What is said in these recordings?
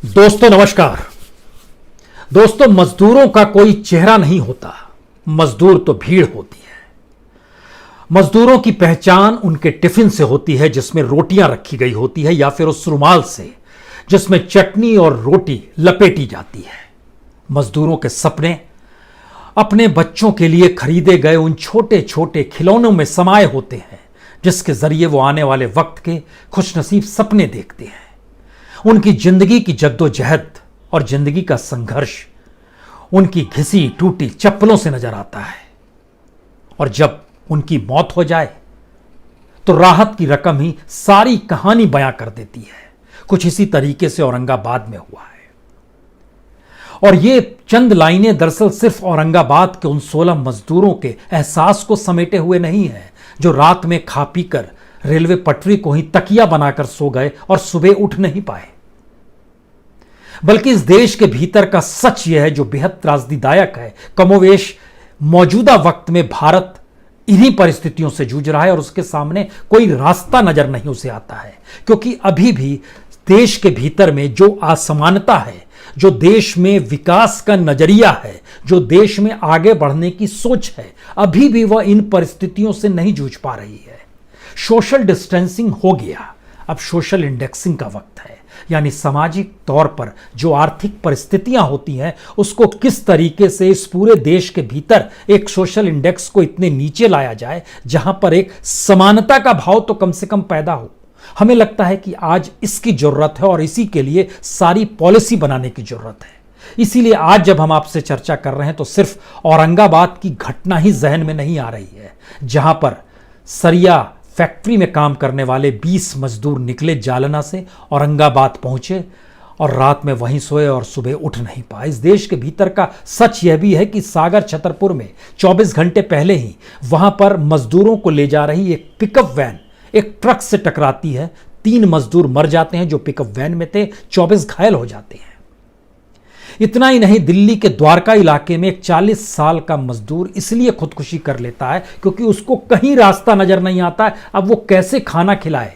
दोस्तों नमस्कार। दोस्तों, मजदूरों का कोई चेहरा नहीं होता, मजदूर तो भीड़ होती है। मजदूरों की पहचान उनके टिफिन से होती है जिसमें रोटियां रखी गई होती है, या फिर उस रुमाल से जिसमें चटनी और रोटी लपेटी जाती है। मजदूरों के सपने अपने बच्चों के लिए खरीदे गए उन छोटे छोटे खिलौनों में समाये होते हैं जिसके जरिए वो आने वाले वक्त के खुशनसीब सपने देखते हैं। उनकी जिंदगी की जद्दोजहद और जिंदगी का संघर्ष उनकी घिसी टूटी चप्पलों से नजर आता है, और जब उनकी मौत हो जाए तो राहत की रकम ही सारी कहानी बयां कर देती है। कुछ इसी तरीके से औरंगाबाद में हुआ है, और ये चंद लाइनें दरअसल सिर्फ औरंगाबाद के उन 16 मजदूरों के एहसास को समेटे हुए नहीं है जो रात में खा पीकर रेलवे पटरी को ही तकिया बनाकर सो गए और सुबह उठ नहीं पाए, बल्कि इस देश के भीतर का सच यह है जो बेहद त्रासदीदायक है। कमोवेश मौजूदा वक्त में भारत इन्हीं परिस्थितियों से जूझ रहा है और उसके सामने कोई रास्ता नजर नहीं उसे आता है, क्योंकि अभी भी देश के भीतर में जो असमानता है, जो देश में विकास का नजरिया है, जो देश में आगे बढ़ने की सोच है, अभी भी वह इन परिस्थितियों से नहीं जूझ पा रही है। सोशल डिस्टेंसिंग हो गया, अब सोशल इंडेक्सिंग का वक्त है, यानी सामाजिक तौर पर जो आर्थिक परिस्थितियां होती हैं उसको किस तरीके से इस पूरे देश के भीतर एक सोशल इंडेक्स को इतने नीचे लाया जाए जहां पर एक समानता का भाव तो कम से कम पैदा हो। हमें लगता है कि आज इसकी जरूरत है और इसी के लिए सारी पॉलिसी बनाने की जरूरत है। इसीलिए आज जब हम आपसे चर्चा कर रहे हैं तो सिर्फ औरंगाबाद की घटना ही जहन में नहीं आ रही है, जहां पर सरिया फैक्ट्री में काम करने वाले 20 मजदूर निकले जालना से, औरंगाबाद पहुंचे और रात में वहीं सोए और सुबह उठ नहीं पाए। इस देश के भीतर का सच यह भी है कि सागर छतरपुर में 24 घंटे पहले ही वहां पर मजदूरों को ले जा रही एक पिकअप वैन एक ट्रक से टकराती है। 3 मजदूर मर जाते हैं जो पिकअप वैन में थे, 24 घायल हो जाते हैं। इतना ही नहीं, दिल्ली के द्वारका इलाके में एक 40 साल का मजदूर इसलिए खुदकुशी कर लेता है क्योंकि उसको कहीं रास्ता नजर नहीं आता है। अब वो कैसे खाना खिलाए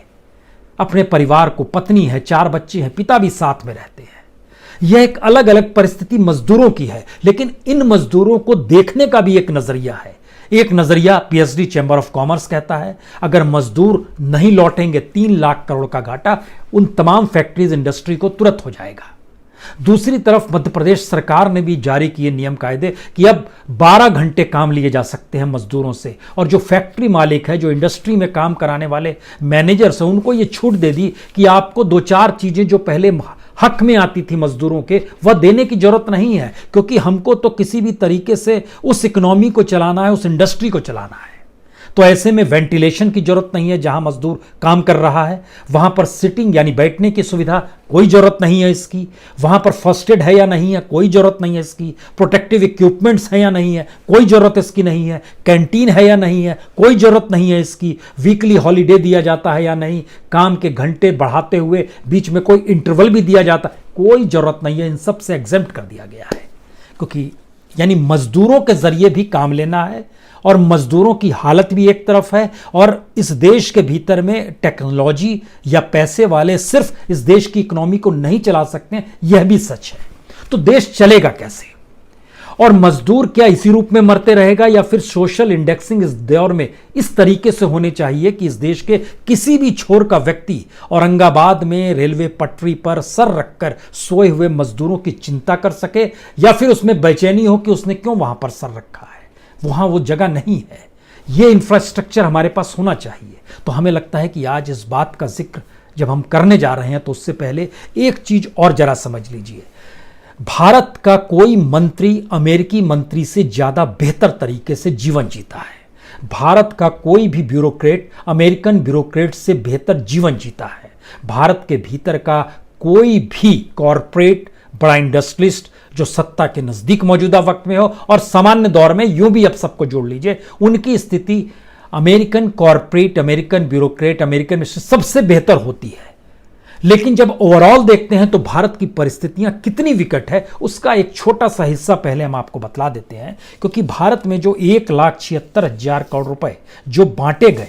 अपने परिवार को, पत्नी है, 4 बच्चे हैं, पिता भी साथ में रहते हैं। यह एक अलग अलग परिस्थिति मजदूरों की है, लेकिन इन मजदूरों को देखने का भी एक नजरिया है। एक नजरिया पीएचडी चैंबर ऑफ कॉमर्स कहता है अगर मजदूर नहीं लौटेंगे 3 लाख करोड़ का घाटा उन तमाम फैक्ट्रीज इंडस्ट्री को तुरंत हो जाएगा। दूसरी तरफ मध्य प्रदेश सरकार ने भी जारी किए नियम कायदे कि अब 12 घंटे काम लिए जा सकते हैं मजदूरों से, और जो फैक्ट्री मालिक है, जो इंडस्ट्री में काम कराने वाले मैनेजर्स हैं, उनको ये छूट दे दी कि आपको 2-4 चीजें जो पहले हक में आती थी मजदूरों के, वह देने की जरूरत नहीं है, क्योंकि हमको तो किसी भी तरीके से उस इकोनॉमी को चलाना है, उस इंडस्ट्री को चलाना है। तो ऐसे में वेंटिलेशन की जरूरत नहीं है जहां मजदूर काम कर रहा है, वहां पर सिटिंग यानी बैठने की सुविधा कोई जरूरत नहीं है इसकी, वहां पर फर्स्ट एड है या नहीं है कोई जरूरत नहीं है इसकी, प्रोटेक्टिव इक्विपमेंट्स है या नहीं है कोई जरूरत इसकी नहीं है, कैंटीन है या नहीं है कोई जरूरत नहीं है इसकी, वीकली हॉलीडे दिया जाता है या नहीं, काम के घंटे बढ़ाते हुए बीच में कोई इंटरवल भी दिया जाता है, कोई जरूरत नहीं है। इन सब से एग्जेम्प्ट कर दिया गया है, क्योंकि यानी मजदूरों के जरिए भी काम लेना है, और मजदूरों की हालत भी एक तरफ है, और इस देश के भीतर में टेक्नोलॉजी या पैसे वाले सिर्फ इस देश की इकोनॉमी को नहीं चला सकते, यह भी सच है। तो देश चलेगा कैसे, और मजदूर क्या इसी रूप में मरते रहेगा, या फिर सोशल इंडेक्सिंग इस दौर में इस तरीके से होने चाहिए कि इस देश के किसी भी छोर का व्यक्ति औरंगाबाद में रेलवे पटरी पर सर रखकर सोए हुए मजदूरों की चिंता कर सके, या फिर उसमें बेचैनी हो कि उसने क्यों वहां पर सर रखा है, वहां वो जगह नहीं है। ये इंफ्रास्ट्रक्चर हमारे पास होना चाहिए। तो हमें लगता है कि आज इस बात का जिक्र जब हम करने जा रहे हैं तो उससे पहले एक चीज और जरा समझ लीजिए। भारत का कोई मंत्री अमेरिकी मंत्री से ज्यादा बेहतर तरीके से जीवन जीता है। भारत का कोई भी ब्यूरोक्रेट अमेरिकन ब्यूरोक्रेट से बेहतर जीवन जीता है। भारत के भीतर का कोई भी कॉरपोरेट बड़ा इंडस्ट्रियलिस्ट जो सत्ता के नजदीक मौजूदा वक्त में हो, और सामान्य दौर में यूं भी अब सबको जोड़ लीजिए, उनकी स्थिति American corporate, American bureaucrat, American में सबसे बेहतर होती है। लेकिन जब ओवरऑल देखते हैं तो भारत की परिस्थितियां कितनी विकट है उसका एक छोटा सा हिस्सा पहले हम आपको बतला देते हैं। क्योंकि भारत में जो 1,76,000 करोड़ रुपए जो बांटे गए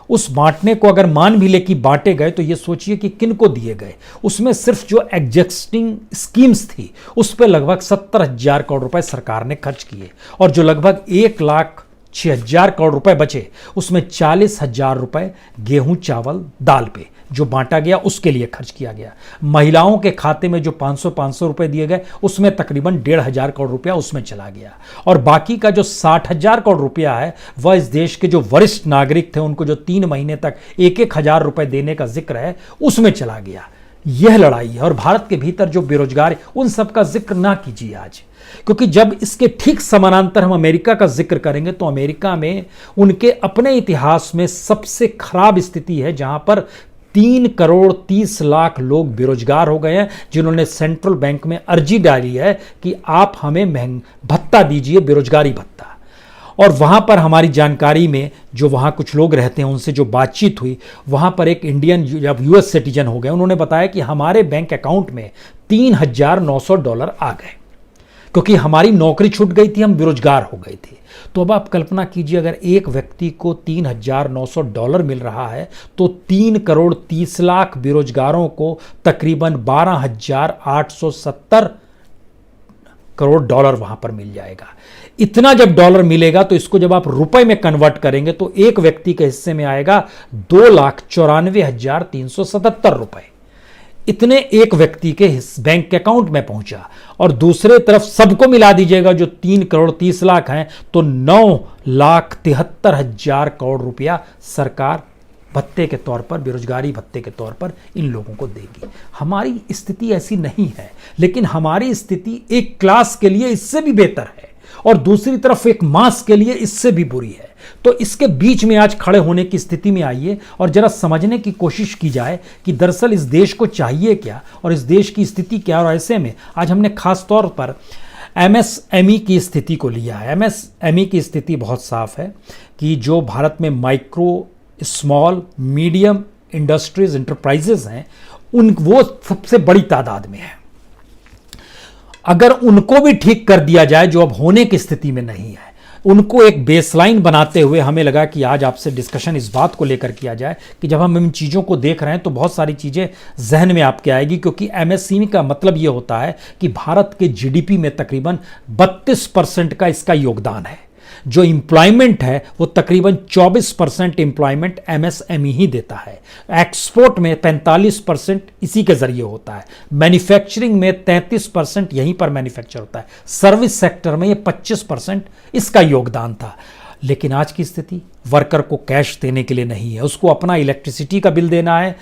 उस बांटने को अगर मान भी ले कि बांटे गए तो ये सोचिए कि किन को दिए गए। उसमें सिर्फ जो एग्जिस्टिंग स्कीम्स थी उस पर लगभग 70,000 करोड़ रुपए सरकार ने खर्च किए, और जो लगभग 1,06,000 करोड़ रुपए बचे उसमें 40,000 रुपए गेहूं चावल दाल पे जो बांटा गया उसके लिए खर्च किया गया। महिलाओं के खाते में जो 500 रुपए दिए गए उसमें तकरीबन 1,500 करोड़ रुपया उसमें चला गया, और बाकी का जो 60,000 करोड़ रुपया है वह इस देश के जो वरिष्ठ नागरिक थे उनको जो 3 महीने तक 1,000 रुपए देने का जिक्र है उसमें चला गया। यह लड़ाई है। और भारत के भीतर जो बेरोजगार उन सब का जिक्र ना कीजिए आज, क्योंकि जब इसके ठीक समानांतर हम अमेरिका का जिक्र करेंगे तो अमेरिका में उनके अपने इतिहास में सबसे खराब स्थिति है, जहां पर 3,30,00,000 लोग बेरोजगार हो गए हैं, जिन्होंने सेंट्रल बैंक में अर्जी डाली है कि आप हमें भत्ता दीजिए, बेरोजगारी भत्ता। और वहां पर हमारी जानकारी में जो वहां कुछ लोग रहते हैं उनसे जो बातचीत हुई, वहां पर एक इंडियन जब यूएस सिटीजन हो गए उन्होंने बताया कि हमारे बैंक अकाउंट में $3,900 आ गए, क्योंकि हमारी नौकरी छूट गई थी, हम बेरोजगार हो गए थे। तो अब आप कल्पना कीजिए, अगर एक व्यक्ति को $3,900 मिल रहा है तो 3,30,00,000 बेरोजगारों को तकरीबन $12,870 करोड़ वहां पर मिल जाएगा। इतना जब डॉलर मिलेगा तो इसको जब आप रुपए में कन्वर्ट करेंगे तो एक व्यक्ति के हिस्से में आएगा 2,94,377 रुपए। इतने एक व्यक्ति के बैंक अकाउंट में पहुंचा, और दूसरे तरफ सबको मिला दीजिएगा जो 3,30,00,000 हैं तो 9,73,000 करोड़ रुपया सरकार भत्ते के तौर पर, बेरोजगारी भत्ते के तौर पर इन लोगों को देगी। हमारी स्थिति ऐसी नहीं है, लेकिन हमारी स्थिति एक क्लास के लिए इससे भी बेहतर है और दूसरी तरफ एक मास के लिए इससे भी बुरी है। तो इसके बीच में आज खड़े होने की स्थिति में आइए और जरा समझने की कोशिश की जाए कि दरअसल इस देश को चाहिए क्या और इस देश की स्थिति क्या। और ऐसे में आज हमने खास तौर पर एमएसएमई की स्थिति को लिया है। एमएसएमई की स्थिति बहुत साफ है कि जो भारत में micro, small, medium industries, enterprises हैं, वो सबसे बड़ी तादाद में है। अगर उनको भी ठीक कर दिया जाए, जो अब होने की स्थिति में नहीं है, उनको एक बेसलाइन बनाते हुए हमें लगा कि आज आपसे डिस्कशन इस बात को लेकर किया जाए कि जब हम इन चीज़ों को देख रहे हैं तो बहुत सारी चीज़ें जहन में आपके आएगी, क्योंकि एमएसएमई का मतलब ये होता है कि भारत के जीडीपी में तकरीबन 32% का इसका योगदान है। जो एम्प्लॉयमेंट है वो तकरीबन 24% एम्प्लॉयमेंट एमएसएमई ही देता है। एक्सपोर्ट में 45% इसी के जरिए होता है। मैन्युफैक्चरिंग में 33% यहीं पर मैन्युफैक्चर होता है। सर्विस सेक्टर में ये 25% इसका योगदान था। लेकिन आज की स्थिति वर्कर को कैश देने के लिए नहीं है, उसको अपना इलेक्ट्रिसिटी का बिल देना है,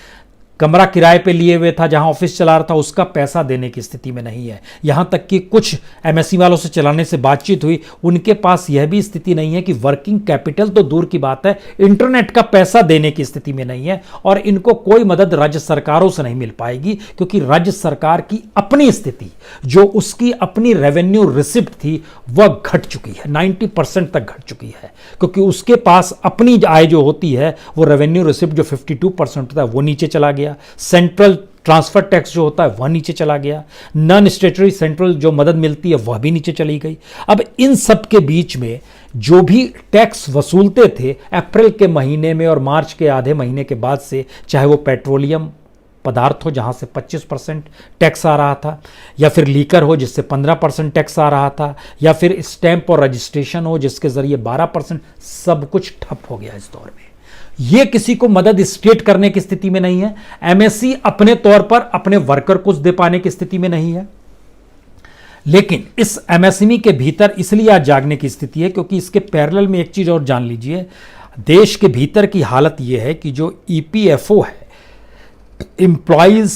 कमरा किराए पे लिए हुए था जहां ऑफिस चला रहा था उसका पैसा देने की स्थिति में नहीं है। यहां तक कि कुछ एमएसएमई वालों से चलाने से बातचीत हुई, उनके पास यह भी स्थिति नहीं है कि वर्किंग कैपिटल तो दूर की बात है, इंटरनेट का पैसा देने की स्थिति में नहीं है। और इनको कोई मदद राज्य सरकारों से नहीं मिल पाएगी, क्योंकि राज्य सरकार की अपनी स्थिति, जो उसकी अपनी रेवेन्यू रिसिप्ट थी, वह घट चुकी है, 90% तक घट चुकी है, क्योंकि उसके पास अपनी आय जो होती है वो रेवेन्यू रिसिप्ट जो 52% होता है वो नीचे चला गया। सेंट्रल ट्रांसफर टैक्स जो होता है वह नीचे चला गया। नॉन स्टेटरी सेंट्रल जो मदद मिलती है वह भी नीचे चली गई। अब इन सब के बीच में जो भी टैक्स वसूलते थे अप्रैल के महीने में और मार्च के आधे महीने के बाद से, चाहे वो पेट्रोलियम पदार्थ हो जहां से 25% टैक्स आ रहा था, या फिर लीकर हो जिससे 15% टैक्स आ रहा था, या फिर स्टैंप और रजिस्ट्रेशन हो जिसके जरिए 12%, सब कुछ ठप हो गया इस दौर में। ये किसी को मदद स्टेट करने की स्थिति में नहीं है। एमएससी अपने तौर पर अपने वर्कर को दे पाने की स्थिति में नहीं है। लेकिन इस एमएसएमई के भीतर इसलिए आज जागने की स्थिति है क्योंकि इसके पैरेलल में एक चीज और जान लीजिए, देश के भीतर की हालत यह है कि जो ईपीएफओ है, एम्प्लॉयज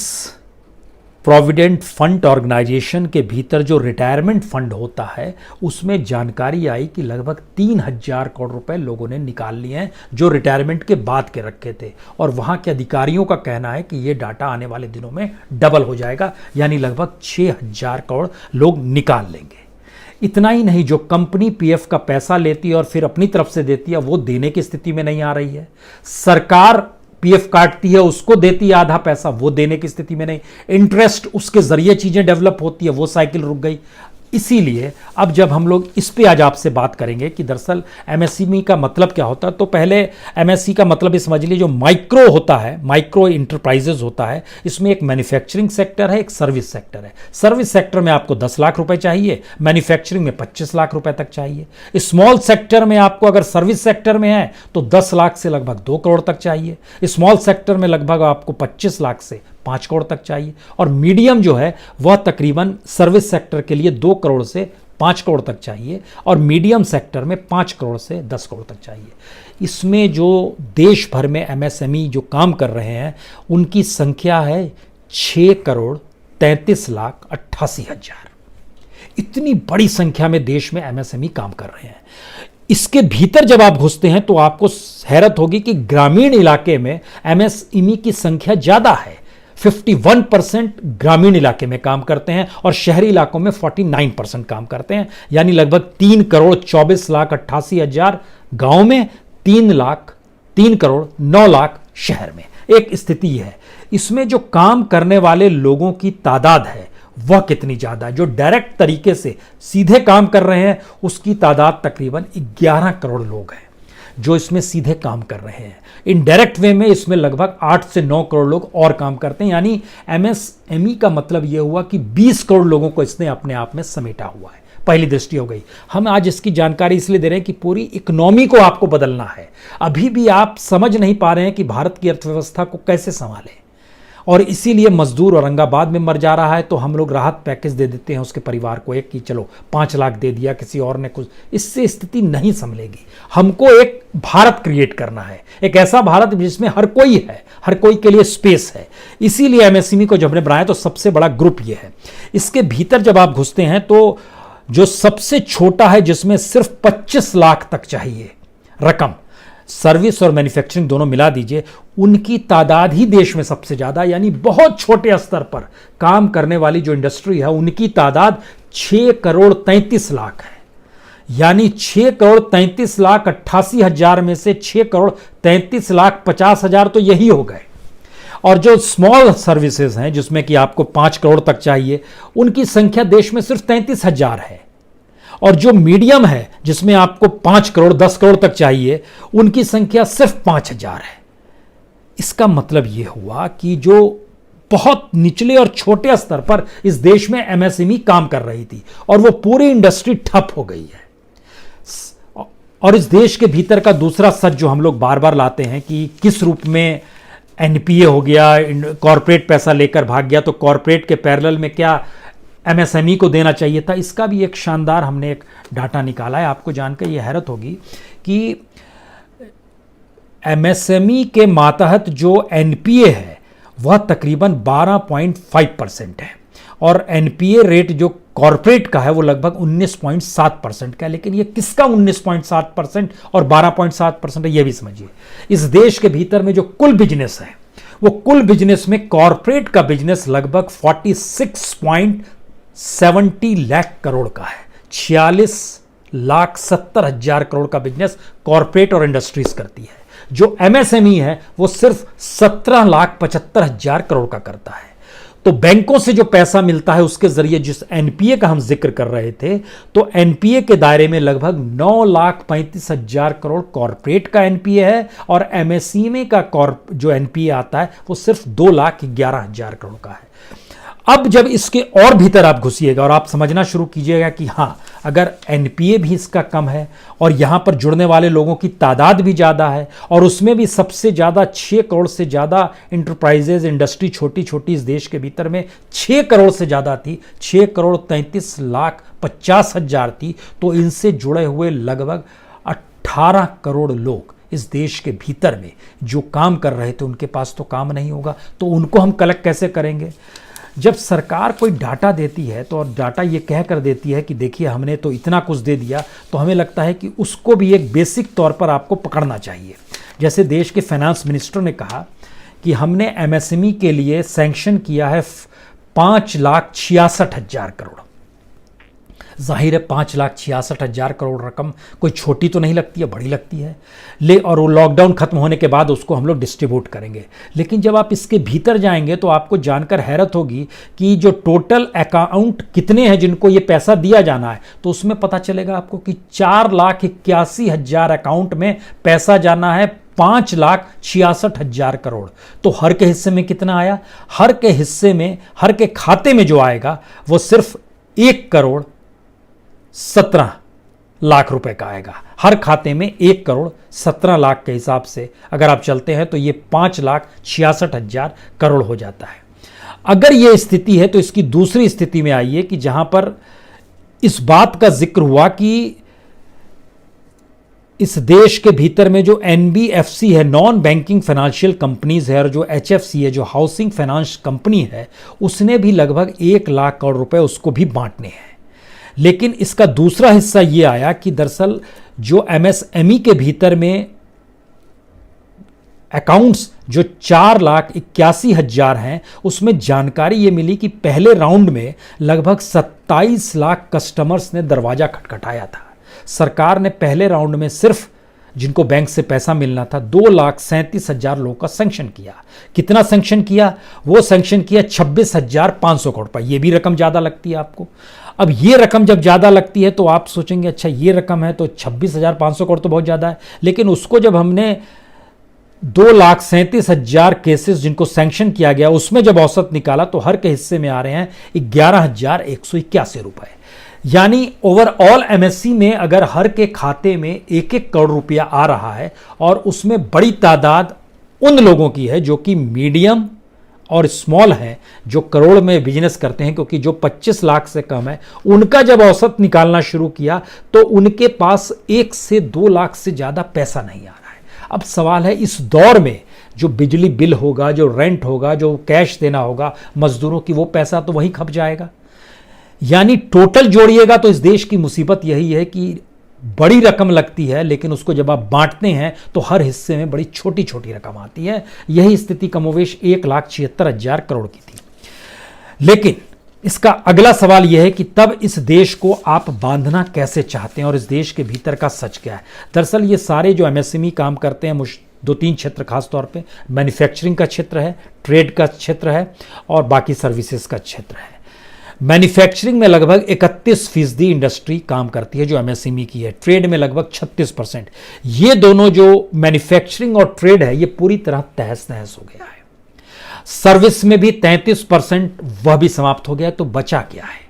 प्रोविडेंट फंड ऑर्गेनाइजेशन के भीतर जो रिटायरमेंट फंड होता है, उसमें जानकारी आई कि लगभग 3,000 करोड़ रुपए लोगों ने निकाल लिए हैं जो रिटायरमेंट के बाद के रखे थे। और वहां के अधिकारियों का कहना है कि यह डाटा आने वाले दिनों में डबल हो जाएगा, यानी लगभग 6,000 करोड़ लोग निकाल लेंगे। इतना ही नहीं, जो कंपनी पीएफ का पैसा लेती है और फिर अपनी तरफ से देती है, वो देने की स्थिति में नहीं आ रही है। सरकार पीएफ काटती है, उसको देती है आधा पैसा, वो देने की स्थिति में नहीं। इंटरेस्ट उसके जरिए चीजें डेवलप होती है, वो साइकिल रुक गई। इसीलिए अब जब हम लोग इस पे आज आपसे बात करेंगे कि दरअसल एमएसएमई का मतलब क्या होता है, तो पहले एमएसई का मतलब ये समझ लीजिए, जो माइक्रो होता है, माइक्रो इंटरप्राइजेज होता है, इसमें एक मैन्युफैक्चरिंग सेक्टर है, एक सर्विस सेक्टर है। सर्विस सेक्टर में आपको 10 लाख रुपए चाहिए, मैन्युफैक्चरिंग में 25 लाख रुपए तक चाहिए। स्मॉल सेक्टर में आपको अगर सर्विस सेक्टर में है तो 10 लाख से लगभग 2 करोड़ तक चाहिए। स्मॉल सेक्टर में लगभग आपको 25 लाख से 5 करोड़ तक चाहिए, और मीडियम जो है वह तकरीबन सर्विस सेक्टर के लिए 2 करोड़ से 5 करोड़ तक चाहिए, और मीडियम सेक्टर में 5 करोड़ से 10 करोड़ तक चाहिए। इसमें जो देश भर में एमएसएमई जो काम कर रहे हैं उनकी संख्या है 6 करोड़ 33 लाख 88 हजार। इतनी बड़ी संख्या में देश में एमएसएमई काम कर रहे हैं। इसके भीतर जब आप घुसते हैं तो आपको हैरत होगी कि ग्रामीण इलाके में एमएसएमई की संख्या ज्यादा है। 51% ग्रामीण इलाके में काम करते हैं और शहरी इलाकों में 49% काम करते हैं, यानी लगभग 3 करोड़ 24 लाख 88 हजार गांव में, 3 करोड़ 9 लाख शहर में। एक स्थिति है। इसमें जो काम करने वाले लोगों की तादाद है वह कितनी ज्यादा है। जो डायरेक्ट तरीके से सीधे काम कर रहे हैं उसकी तादाद तकरीबन 11 करोड़ लोग हैं जो इसमें सीधे काम कर रहे हैं। इनडायरेक्ट वे में इसमें लगभग 8 से 9 करोड़ लोग और काम करते हैं, यानी एमएसएमई का मतलब यह हुआ कि 20 करोड़ लोगों को इसने अपने आप में समेटा हुआ है। पहली दृष्टि हो गई। हम आज इसकी जानकारी इसलिए दे रहे हैं कि पूरी इकोनॉमी को आपको बदलना है। अभी भी आप समझ नहीं पा रहे हैं कि भारत की अर्थव्यवस्था को कैसे संभालें, और इसीलिए मजदूर औरंगाबाद में मर जा रहा है तो हम लोग राहत पैकेज दे देते हैं उसके परिवार को, एक कि चलो 5 लाख दे दिया, किसी और ने कुछ। इससे स्थिति नहीं संभलेगी। हमको एक भारत क्रिएट करना है, एक ऐसा भारत जिसमें हर कोई है, हर कोई के लिए स्पेस है। इसीलिए एमएसएमई को जब हमने बनाया तो सबसे बड़ा ग्रुप ये है। इसके भीतर जब आप घुसते हैं तो जो सबसे छोटा है जिसमें सिर्फ 25 लाख तक चाहिए रकम, सर्विस और मैन्युफैक्चरिंग दोनों मिला दीजिए, उनकी तादाद ही देश में सबसे ज्यादा, यानी बहुत छोटे स्तर पर काम करने वाली जो इंडस्ट्री है उनकी तादाद 6 करोड़ 33 लाख है। यानी 6 करोड़ 33 लाख 88 हजार में से 6 करोड़ 33 लाख 50 हजार तो यही हो गए। और जो स्मॉल सर्विसेज हैं जिसमें कि आपको 5 करोड़ तक चाहिए, उनकी संख्या देश में सिर्फ 33 हजार है। और जो मीडियम है जिसमें आपको 5 करोड़ 10 करोड़ तक चाहिए, उनकी संख्या सिर्फ 5 हजार है। इसका मतलब यह हुआ कि जो बहुत निचले और छोटे स्तर पर इस देश में एमएसएमई काम कर रही थी और वो पूरी इंडस्ट्री ठप हो गई है। और इस देश के भीतर का दूसरा सच जो हम लोग बार बार लाते हैं कि किस रूप में एनपीए हो गया, कॉरपोरेट पैसा लेकर भाग गया, तो कॉरपोरेट के पैरेलल में क्या एमएसएमई को देना चाहिए था। इसका भी एक शानदार हमने एक डाटा निकाला है। आपको जानकर यह हैरत होगी कि एमएसएमई के मातहत जो एनपीए है वह तकरीबन 12.5% है, और एनपीए रेट जो कॉरपोरेट का है वो लगभग 19.7% का है। लेकिन ये किसका 19.7% और 12.7% है, ये भी समझिए। इस देश के भीतर में जो कुल बिजनेस है, वो कुल बिजनेस में कॉरपोरेट का बिजनेस लगभग 46.70 लाख करोड़ का है। 46,70,000 करोड़ का बिजनेस कॉरपोरेट और इंडस्ट्रीज करती है। जो एमएसएमई है वो सिर्फ 17,75,000 करोड़ का करता है। तो बैंकों से जो पैसा मिलता है उसके जरिए, जिस एनपीए का हम जिक्र कर रहे थे, तो एनपीए के दायरे में लगभग 9,35,000 करोड़ कॉरपोरेट का एनपीए है, और एमएसएमई का जो एनपीए आता है वो सिर्फ 2,11,000 करोड़ का है। अब जब इसके और भीतर आप घुसिएगा और आप समझना शुरू कीजिएगा कि हां, अगर एनपीए भी इसका कम है और यहां पर जुड़ने वाले लोगों की तादाद भी ज्यादा है, और उसमें भी सबसे ज्यादा 6 करोड़ से ज्यादा इंटरप्राइजेज, इंडस्ट्री छोटी छोटी इस देश के भीतर में 6 करोड़ से ज्यादा थी, 6 करोड़ 33 लाख 50 हजार थी, तो इनसे जुड़े हुए लगभग 18 करोड़ लोग इस देश के भीतर में जो काम कर रहे थे, उनके पास तो काम नहीं होगा। तो उनको हम कलेक्ट कैसे करेंगे? जब सरकार कोई डाटा देती है तो और डाटा ये कह कर देती है कि देखिए हमने तो इतना कुछ दे दिया, तो हमें लगता है कि उसको भी एक बेसिक तौर पर आपको पकड़ना चाहिए। जैसे देश के फाइनेंस मिनिस्टर ने कहा कि हमने एमएसएमई के लिए सैंक्शन किया है 5,66,000 करोड़। जाहिर है 5,66,000 करोड़ रकम कोई छोटी तो नहीं लगती है, बड़ी लगती है। और वो लॉकडाउन खत्म होने के बाद उसको हम लोग डिस्ट्रीब्यूट करेंगे। लेकिन जब आप इसके भीतर जाएंगे तो आपको जानकर हैरत होगी कि जो टोटल अकाउंट कितने हैं जिनको ये पैसा दिया जाना है, तो उसमें पता चलेगा आपको कि 4,81,000 अकाउंट में पैसा जाना है, 5,66,000 करोड़। तो हर के हिस्से में कितना आया? हर के हिस्से में, हर के खाते में जो आएगा वो सिर्फ 1,17,00,000 रुपए का आएगा। हर खाते में 1,17,00,000 के हिसाब से अगर आप चलते हैं तो ये 5,66,000 करोड़ हो जाता है। अगर ये स्थिति है तो इसकी दूसरी स्थिति में आइए कि जहां पर इस बात का जिक्र हुआ कि इस देश के भीतर में जो एनबीएफसी है, नॉन बैंकिंग फाइनेंशियल कंपनीज है, और जो एचएफसी है, जो हाउसिंग फाइनेंस कंपनी है, उसने भी लगभग 1,00,000 करोड़ रुपए उसको भी बांटने हैं। लेकिन इसका दूसरा हिस्सा ये आया कि दरअसल जो एमएसएमई के भीतर में अकाउंट्स जो 4,81,000 हैं, उसमें जानकारी ये मिली कि पहले राउंड में लगभग 27 लाख कस्टमर्स ने दरवाजा खटखटाया था। सरकार ने पहले राउंड में सिर्फ जिनको बैंक से पैसा मिलना था 2,37,000 लोगों का सैंक्शन किया। कितना सैंक्शन किया? वो सैंक्शन किया 26,500 करोड़ रुपए। ये भी रकम ज़्यादा लगती है आपको। अब ये रकम जब ज़्यादा लगती है तो आप सोचेंगे अच्छा ये रकम है तो 26,500 करोड़ तो बहुत ज़्यादा है। लेकिन उसको जब हमने 2,37,000 केसेस जिनको सैंक्शन किया गया उसमें जब औसत निकाला तो हर के हिस्से में आ रहे हैं 11,181 रुपए। यानी ओवरऑल एमएससी में अगर हर के खाते में 1-1 करोड़ रुपया आ रहा है, और उसमें बड़ी तादाद उन लोगों की है जो कि मीडियम और स्मॉल हैं, जो करोड़ में बिजनेस करते हैं, क्योंकि जो 25 लाख से कम है उनका जब औसत निकालना शुरू किया तो उनके पास 1 से 2 लाख से ज़्यादा पैसा नहीं आ रहा है। अब सवाल है इस दौर में जो बिजली बिल होगा, जो रेंट होगा, जो कैश देना होगा मजदूरों की, वो पैसा तो वहीं खप जाएगा। यानी टोटल जोड़िएगा तो इस देश की मुसीबत यही है कि बड़ी रकम लगती है, लेकिन उसको जब आप बांटते हैं तो हर हिस्से में बड़ी छोटी छोटी रकम आती है। यही स्थिति कमोवेश 1,76,000 करोड़ की थी। लेकिन इसका अगला सवाल यह है कि तब इस देश को आप बांधना कैसे चाहते हैं और इस देश के भीतर का सच क्या है? दरअसल ये सारे जो एमएसएमई काम करते हैं, 2-3 क्षेत्र खासतौर पे मैन्युफैक्चरिंग का क्षेत्र है, ट्रेड का क्षेत्र है और बाकी सर्विसेज का क्षेत्र है। मैन्युफैक्चरिंग में लगभग 31% इंडस्ट्री काम करती है जो एमएसएमई की है, ट्रेड में लगभग 36%। ये दोनों जो मैन्युफैक्चरिंग और ट्रेड है ये पूरी तरह तहस नहस हो गया है। सर्विस में भी 33%, वह भी समाप्त हो गया। तो बचा क्या है?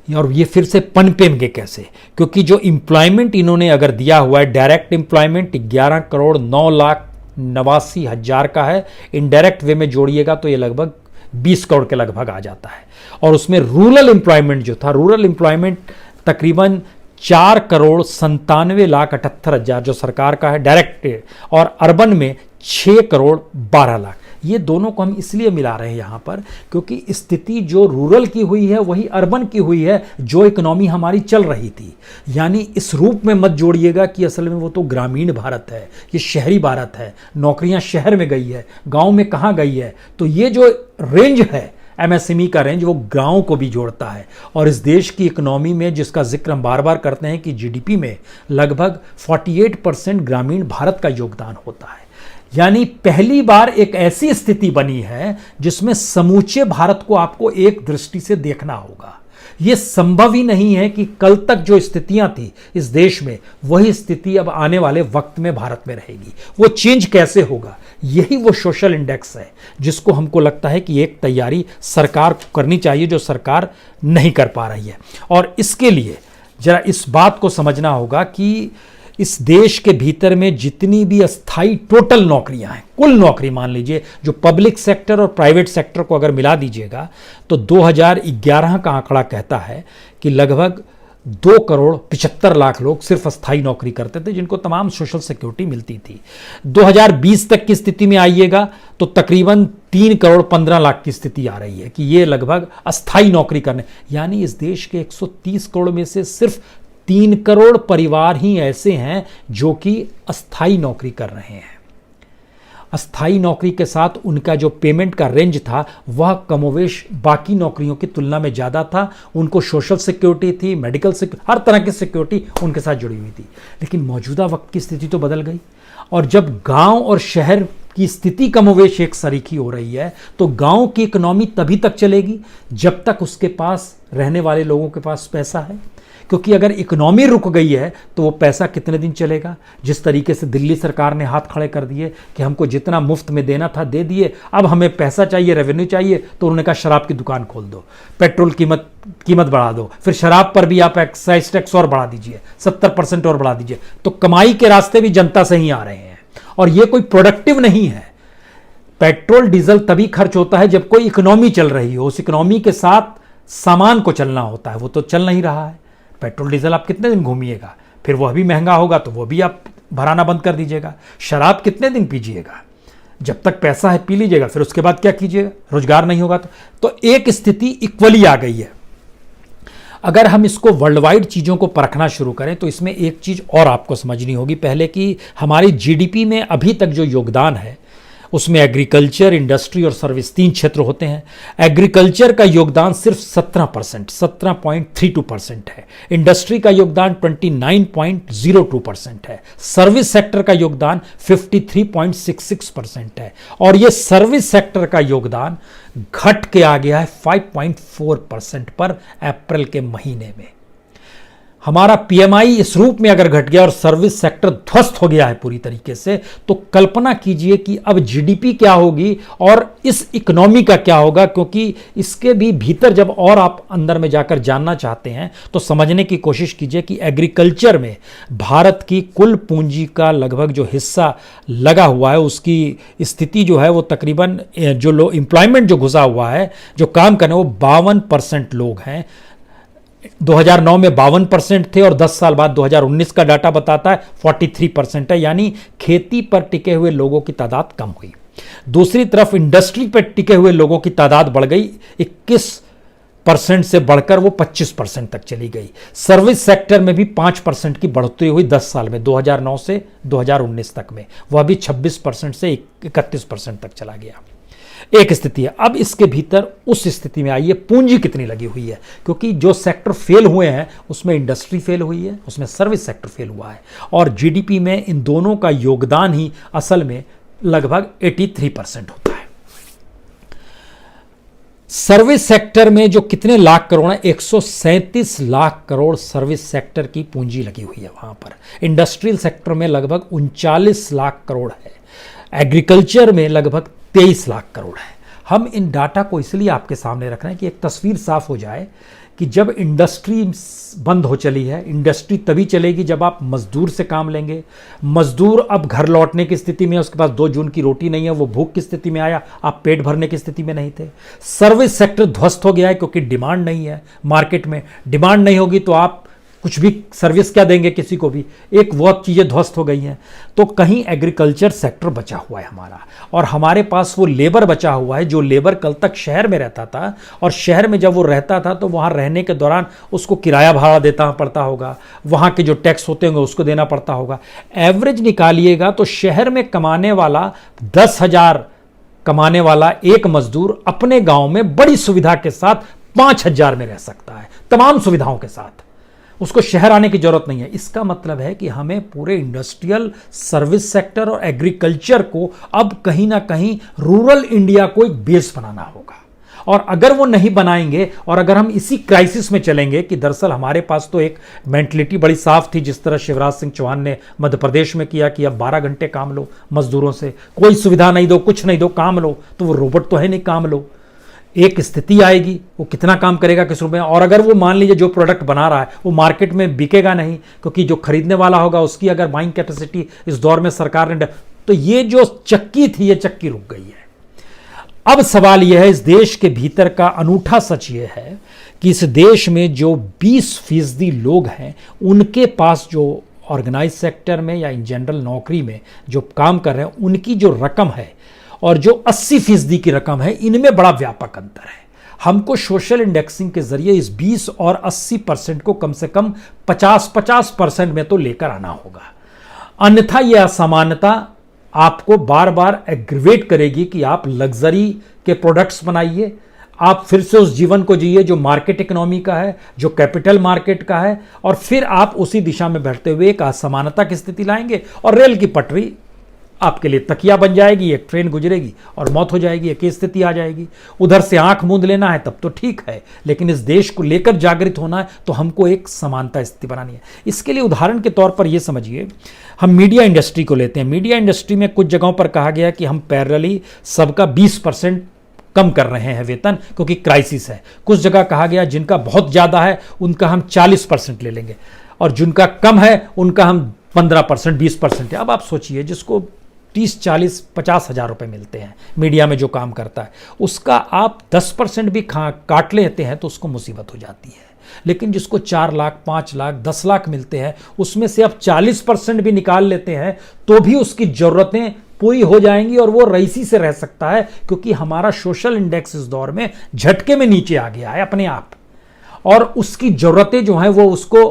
और ये फिर से पनपेंगे कैसे? क्योंकि जो एम्प्लॉयमेंट इन्होंने अगर दिया हुआ है, डायरेक्ट एम्प्लॉयमेंट 11,09,89,000 का है, इनडायरेक्ट वे में जोड़िएगा तो ये लगभग 20 करोड़ के लगभग आ जाता है। और उसमें रूरल एम्प्लॉयमेंट जो था, रूरल एम्प्लॉयमेंट तकरीबन 4,97,78,000 जो सरकार का है डायरेक्ट, और अर्बन में 6,12,00,000। ये दोनों को हम इसलिए मिला रहे हैं यहां पर क्योंकि स्थिति जो रूरल की हुई है वही अर्बन की हुई है, जो इकोनॉमी हमारी चल रही थी। यानी इस रूप में मत जोड़िएगा कि असल में वो तो ग्रामीण भारत है, ये शहरी भारत है, नौकरियां शहर में गई है, गांव में कहां गई है। तो ये जो रेंज है एमएसएमई का रेंज, वो गांव को भी जोड़ता है। और इस देश की इकोनॉमी में जिसका जिक्र हम बार बार करते हैं कि जीडीपी में लगभग 48% ग्रामीण भारत का योगदान होता है। यानी पहली बार एक ऐसी स्थिति बनी है जिसमें समूचे भारत को आपको एक दृष्टि से देखना होगा। यह संभव ही नहीं है कि कल तक जो स्थितियां थी इस देश में वही स्थिति अब आने वाले वक्त में भारत में रहेगी। वो चेंज कैसे होगा? यही वो सोशल इंडेक्स है जिसको हमको लगता है कि एक तैयारी सरकार को करनी चाहिए, जो सरकार नहीं कर पा रही है। और इसके लिए जरा इस बात को समझना होगा कि इस देश के भीतर में जितनी भी अस्थाई टोटल नौकरियां हैं, कुल नौकरी मान लीजिए, जो पब्लिक सेक्टर और प्राइवेट सेक्टर को अगर मिला दीजिएगा तो 2011 का आंकड़ा कहता है कि लगभग 2,75,00,000 लोग सिर्फ अस्थाई नौकरी करते थे, जिनको तमाम सोशल सिक्योरिटी मिलती थी। 2020 तक की स्थिति में आइएगा तो तकरीबन 3,15,00,000 की स्थिति आ रही है कि ये लगभग अस्थाई नौकरी करने। यानी इस देश के 130 करोड़ में से सिर्फ 3 करोड़ परिवार ही ऐसे हैं जो कि अस्थाई नौकरी कर रहे हैं। अस्थाई नौकरी के साथ उनका जो पेमेंट का रेंज था वह कमोवेश बाकी नौकरियों की तुलना में ज़्यादा था। उनको सोशल सिक्योरिटी थी, मेडिकल सिक्योरिटी, हर तरह की सिक्योरिटी उनके साथ जुड़ी हुई थी। लेकिन मौजूदा वक्त की स्थिति तो बदल गई, और जब गांव और शहर की स्थिति कमोवेश एक सरीखी हो रही है तो गांव की इकोनॉमी तभी तक चलेगी जब तक उसके पास रहने वाले लोगों के पास पैसा है। क्योंकि अगर इकोनॉमी रुक गई है तो वो पैसा कितने दिन चलेगा। जिस तरीके से दिल्ली सरकार ने हाथ खड़े कर दिए कि हमको जितना मुफ्त में देना था दे दिए, अब हमें पैसा चाहिए, रेवेन्यू चाहिए, तो उन्होंने कहा शराब की दुकान खोल दो, पेट्रोल कीमत बढ़ा दो, फिर शराब पर भी आप एक्साइज टैक्स और बढ़ा दीजिए, 70% और बढ़ा दीजिए। तो कमाई के रास्ते भी जनता से ही आ रहे हैं, और ये कोई प्रोडक्टिव नहीं है। पेट्रोल डीजल तभी खर्च होता है जब कोई इकोनॉमी चल रही हो, उस इकोनॉमी के साथ सामान को चलना होता है, वो तो चल नहीं रहा है। पेट्रोल डीजल आप कितने दिन घूमिएगा, फिर वह भी महंगा होगा तो वह भी आप भराना बंद कर दीजिएगा। शराब कितने दिन पीजिएगा, जब तक पैसा है पी लीजिएगा, फिर उसके बाद क्या कीजिएगा, रोजगार नहीं होगा तो एक स्थिति इक्वली आ गई है। अगर हम इसको वर्ल्ड वाइड चीज़ों को परखना शुरू करें तो इसमें एक चीज़ और आपको समझनी होगी पहले, कि हमारी जीडीपी में अभी तक जो योगदान है उसमें एग्रीकल्चर, इंडस्ट्री और सर्विस 3 क्षेत्र होते हैं। एग्रीकल्चर का योगदान सिर्फ 17%, 17.32% है। इंडस्ट्री का योगदान 29.02% है। सर्विस सेक्टर का योगदान 53.66% है। और ये सर्विस सेक्टर का योगदान घट के आ गया है 5.4% पर अप्रैल के महीने में। हमारा पीएमआई इस रूप में अगर घट गया और सर्विस सेक्टर ध्वस्त हो गया है पूरी तरीके से, तो कल्पना कीजिए कि अब जीडीपी क्या होगी और इस इकोनॉमी का क्या होगा। क्योंकि इसके भी भीतर जब और आप अंदर में जाकर जानना चाहते हैं तो समझने की कोशिश कीजिए कि एग्रीकल्चर में भारत की कुल पूंजी का लगभग जो हिस्सा लगा हुआ है, उसकी स्थिति जो है वो तकरीबन जो लोग एम्प्लॉयमेंट जो घुसा हुआ है, जो काम करने, वो 52% लोग हैं। 2009 में 52% थे और 10 साल बाद 2019 का डाटा बताता है 43% है। यानी खेती पर टिके हुए लोगों की तादाद कम हुई। दूसरी तरफ इंडस्ट्री पर टिके हुए लोगों की तादाद बढ़ गई, 21% से बढ़कर वो 25% तक चली गई। सर्विस सेक्टर में भी 5% की बढ़ोतरी हुई 10 साल में, 2009 से 2019 तक में, वह भी 26% से 31% तक चला गया। एक स्थिति है। अब इसके भीतर उस स्थिति में आइए पूंजी कितनी लगी हुई है, क्योंकि जो सेक्टर फेल हुए हैं उसमें इंडस्ट्री फेल हुई है, उसमें सर्विस सेक्टर फेल हुआ है, और जीडीपी में इन दोनों का योगदान ही असल में लगभग 83% होता है। सर्विस सेक्टर में जो कितने लाख करोड़ है, 137 लाख करोड़ सर्विस सेक्टर की पूंजी लगी हुई है वहां पर। इंडस्ट्रियल सेक्टर में लगभग 39 लाख करोड़ है। एग्रीकल्चर में लगभग 23 लाख करोड़ है। हम इन डाटा को इसलिए आपके सामने रख रहे हैं कि एक तस्वीर साफ हो जाए कि जब इंडस्ट्री बंद हो चली है, इंडस्ट्री तभी चलेगी जब आप मजदूर से काम लेंगे। मजदूर अब घर लौटने की स्थिति में है, उसके पास 2 जून की रोटी नहीं है, वो भूख की स्थिति में आया, आप पेट भरने की स्थिति में नहीं थे। सर्विस सेक्टर ध्वस्त हो गया है क्योंकि डिमांड नहीं है मार्केट में। डिमांड नहीं होगी तो आप कुछ भी सर्विस क्या देंगे किसी को भी, एक बहुत चीज़ें ध्वस्त हो गई हैं। तो कहीं एग्रीकल्चर सेक्टर बचा हुआ है हमारा, और हमारे पास वो लेबर बचा हुआ है जो लेबर कल तक शहर में रहता था, और शहर में जब वो रहता था तो वहाँ रहने के दौरान उसको किराया भाड़ा देना पड़ता होगा, वहाँ के जो टैक्स होते होंगे उसको देना पड़ता होगा। एवरेज निकालिएगा तो शहर में कमाने वाला 10,000 कमाने वाला एक मजदूर अपने गाँव में बड़ी सुविधा के साथ 5,000 में रह सकता है, तमाम सुविधाओं के साथ। उसको शहर आने की जरूरत नहीं है। इसका मतलब है कि हमें पूरे इंडस्ट्रियल, सर्विस सेक्टर और एग्रीकल्चर को अब कहीं ना कहीं रूरल इंडिया को एक बेस बनाना होगा। और अगर वो नहीं बनाएंगे और अगर हम इसी क्राइसिस में चलेंगे कि दरअसल हमारे पास तो एक मेंटलिटी बड़ी साफ थी, जिस तरह शिवराज सिंह चौहान ने मध्य प्रदेश में किया कि अब 12 घंटे काम लो मजदूरों से, कोई सुविधा नहीं दो, कुछ नहीं दो, काम लो। तो वो रोबोट तो है नहीं, काम लो। एक स्थिति आएगी, वो कितना काम करेगा किस रूप में, और अगर वो मान लीजिए जो प्रोडक्ट बना रहा है वो मार्केट में बिकेगा नहीं, क्योंकि जो खरीदने वाला होगा उसकी अगर बाइंग कैपेसिटी इस दौर में सरकार ने, तो ये जो चक्की थी ये चक्की रुक गई है। अब सवाल यह है, इस देश के भीतर का अनूठा सच ये है कि इस देश में जो 20% लोग हैं उनके पास जो ऑर्गेनाइज सेक्टर में या इन जनरल नौकरी में जो काम कर रहे हैं उनकी जो रकम है और जो 80% की रकम है, इनमें बड़ा व्यापक अंतर है। हमको सोशल इंडेक्सिंग के जरिए इस 20 और 80% को कम से कम 50% में तो लेकर आना होगा, अन्यथा यह असमानता आपको बार बार एग्रीवेट करेगी कि आप लग्जरी के प्रोडक्ट्स बनाइए, आप फिर से उस जीवन को जिए जो मार्केट इकोनॉमी का है, जो कैपिटल मार्केट का है, और फिर आप उसी दिशा में बढ़ते हुए एक असमानता की स्थिति लाएंगे और रेल की पटरी आपके लिए तकिया बन जाएगी, एक ट्रेन गुजरेगी और मौत हो जाएगी, एक स्थिति आ जाएगी। उधर से आंख मूंद लेना है तब तो ठीक है, लेकिन इस देश को लेकर जागृत होना है तो हमको एक समानता स्थिति बनानी है। इसके लिए उदाहरण के तौर पर यह समझिए, हम मीडिया इंडस्ट्री को लेते हैं। मीडिया इंडस्ट्री में कुछ जगहों पर कहा गया कि हम पैरेलली सबका 20% कम कर रहे हैं वेतन क्योंकि क्राइसिस है। कुछ जगह कहा गया जिनका बहुत ज्यादा है उनका हम 40% ले लेंगे और जिनका कम है उनका हम 15%, 20% है। अब आप सोचिए, जिसको 30, 40, 50 हजार रुपए मिलते हैं मीडिया में जो काम करता है, उसका आप 10% भी काट लेते हैं तो उसको मुसीबत हो जाती है। लेकिन जिसको 4 लाख, 5 लाख, 10 लाख मिलते हैं, उसमें से आप 40% भी निकाल लेते हैं तो भी उसकी जरूरतें पूरी हो जाएंगी और वो रईसी से रह सकता है, क्योंकि हमारा सोशल इंडेक्स इस दौर में झटके में नीचे आ गया है अपने आप, और उसकी जरूरतें जो हैं वो उसको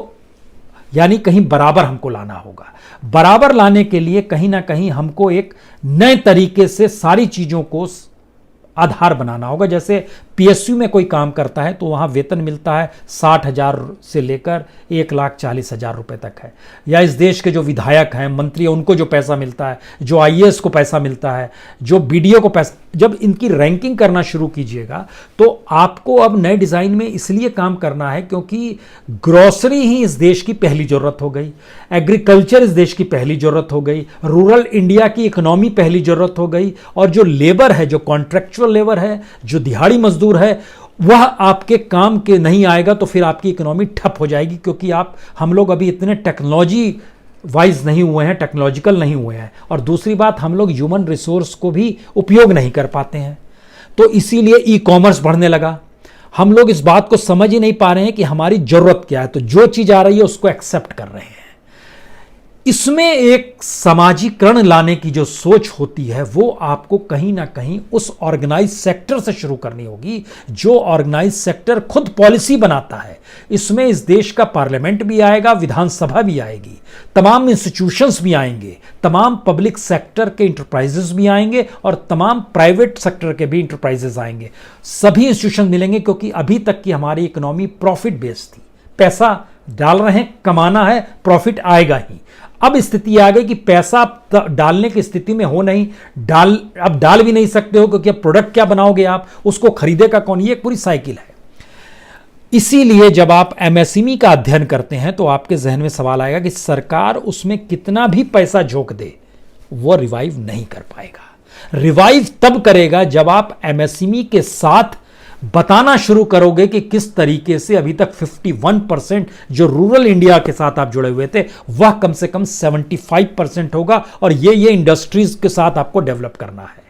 यानी कहीं बराबर हमको लाना होगा। बराबर लाने के लिए कहीं ना कहीं हमको एक नए तरीके से सारी चीजों को आधार बनाना होगा। जैसे पीएसयू में कोई काम करता है तो वहां वेतन मिलता है 60,000 से लेकर 1,40,000 रुपए तक है, या इस देश के जो विधायक हैं, मंत्री हैं, उनको जो पैसा मिलता है, जो आईएएस को पैसा मिलता है, जो बीडीओ को पैसा, जब इनकी रैंकिंग करना शुरू कीजिएगा तो आपको अब नए डिजाइन में इसलिए काम करना है क्योंकि ग्रोसरी ही इस देश की पहली जरूरत हो गई, एग्रीकल्चर इस देश की पहली जरूरत हो गई, रूरल इंडिया की इकोनॉमी पहली जरूरत हो गई, और जो लेबर है, जो कॉन्ट्रैक्चुअल लेबर है, जो दिहाड़ी मजदूर है, वह आपके काम के नहीं आएगा तो फिर आपकी इकोनॉमी ठप हो जाएगी, क्योंकि हम लोग अभी इतने टेक्नोलॉजी वाइज नहीं हुए हैं, टेक्नोलॉजिकल नहीं हुए हैं, और दूसरी बात हम लोग ह्यूमन रिसोर्स को भी उपयोग नहीं कर पाते हैं। तो इसीलिए ई कॉमर्स बढ़ने लगा। हम लोग इस बात को समझ ही नहीं पा रहे हैं कि हमारी जरूरत क्या है, तो जो चीज आ रही है उसको एक्सेप्ट कर रहे हैं। इसमें एक समाजीकरण लाने की जो सोच होती है वो आपको कहीं ना कहीं उस ऑर्गेनाइज सेक्टर से शुरू करनी होगी, जो ऑर्गेनाइज सेक्टर खुद पॉलिसी बनाता है। इसमें इस देश का पार्लियामेंट भी आएगा, विधानसभा भी आएगी, तमाम इंस्टीट्यूशंस भी आएंगे, तमाम पब्लिक सेक्टर के इंटरप्राइजेस भी आएंगे और तमाम प्राइवेट सेक्टर के भी इंटरप्राइजेस आएंगे। सभी इंस्टीट्यूशन मिलेंगे, क्योंकि अभी तक की हमारी इकोनॉमी प्रॉफिट बेस्ड थी। पैसा डाल रहे हैं, कमाना है, प्रॉफिट आएगा ही। अब स्थिति आ गई कि पैसा डालने की स्थिति में हो नहीं, अब डाल भी नहीं सकते हो, क्योंकि अब प्रोडक्ट क्या बनाओगे आप, उसको खरीदेगा कौन, ये एक पूरी साइकिल है। इसीलिए जब आप एमएसएमई का अध्ययन करते हैं तो आपके जहन में सवाल आएगा कि सरकार उसमें कितना भी पैसा झोंक दे वो रिवाइव नहीं कर पाएगा। रिवाइव तब करेगा जब आप एमएसएमई के साथ बताना शुरू करोगे कि किस तरीके से अभी तक 51% जो रूरल इंडिया के साथ आप जुड़े हुए थे वह कम से कम 75% होगा, और ये इंडस्ट्रीज के साथ आपको डेवलप करना है।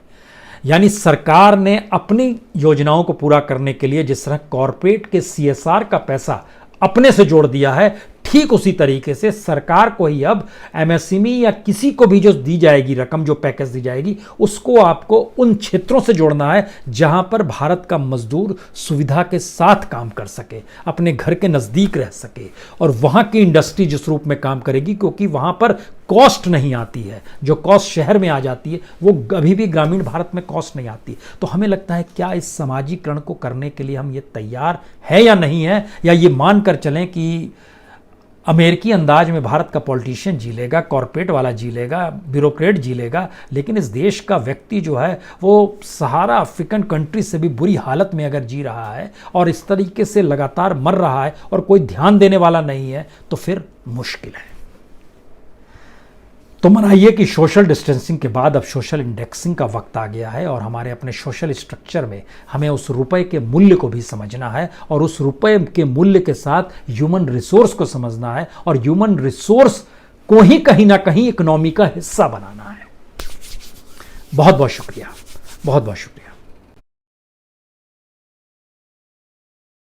यानी सरकार ने अपनी योजनाओं को पूरा करने के लिए जिस तरह कॉर्पोरेट के सीएसआर का पैसा अपने से जोड़ दिया है, ठीक उसी तरीके से सरकार को ही अब एमएसएमई या किसी को भी जो दी जाएगी रकम, जो पैकेज दी जाएगी, उसको आपको उन क्षेत्रों से जोड़ना है जहां पर भारत का मजदूर सुविधा के साथ काम कर सके, अपने घर के नजदीक रह सके, और वहां की इंडस्ट्री जिस रूप में काम करेगी, क्योंकि वहां पर कॉस्ट नहीं आती है। जो कॉस्ट शहर में आ जाती है वो अभी भी ग्रामीण भारत में कॉस्ट नहीं आती। तो हमें लगता है क्या इस समाजीकरण को करने के लिए हम ये तैयार है या नहीं है, या ये मानकर चलें कि अमेरिकी अंदाज में भारत का पॉलिटिशियन जी लेगा, कॉर्पोरेट वाला जी लेगा, ब्यूरोक्रेट जी लेगा, लेकिन इस देश का व्यक्ति जो है वो सहारा अफ्रीकन कंट्री से भी बुरी हालत में अगर जी रहा है और इस तरीके से लगातार मर रहा है और कोई ध्यान देने वाला नहीं है, तो फिर मुश्किल है। तो मनाइए कि सोशल डिस्टेंसिंग के बाद अब सोशल इंडेक्सिंग का वक्त आ गया है, और हमारे अपने सोशल स्ट्रक्चर में हमें उस रुपए के मूल्य को भी समझना है, और उस रुपए के मूल्य के साथ ह्यूमन रिसोर्स को समझना है, और ह्यूमन रिसोर्स को ही कहीं ना कहीं इकोनॉमी का हिस्सा बनाना है। बहुत बहुत शुक्रिया, बहुत बहुत शुक्रिया।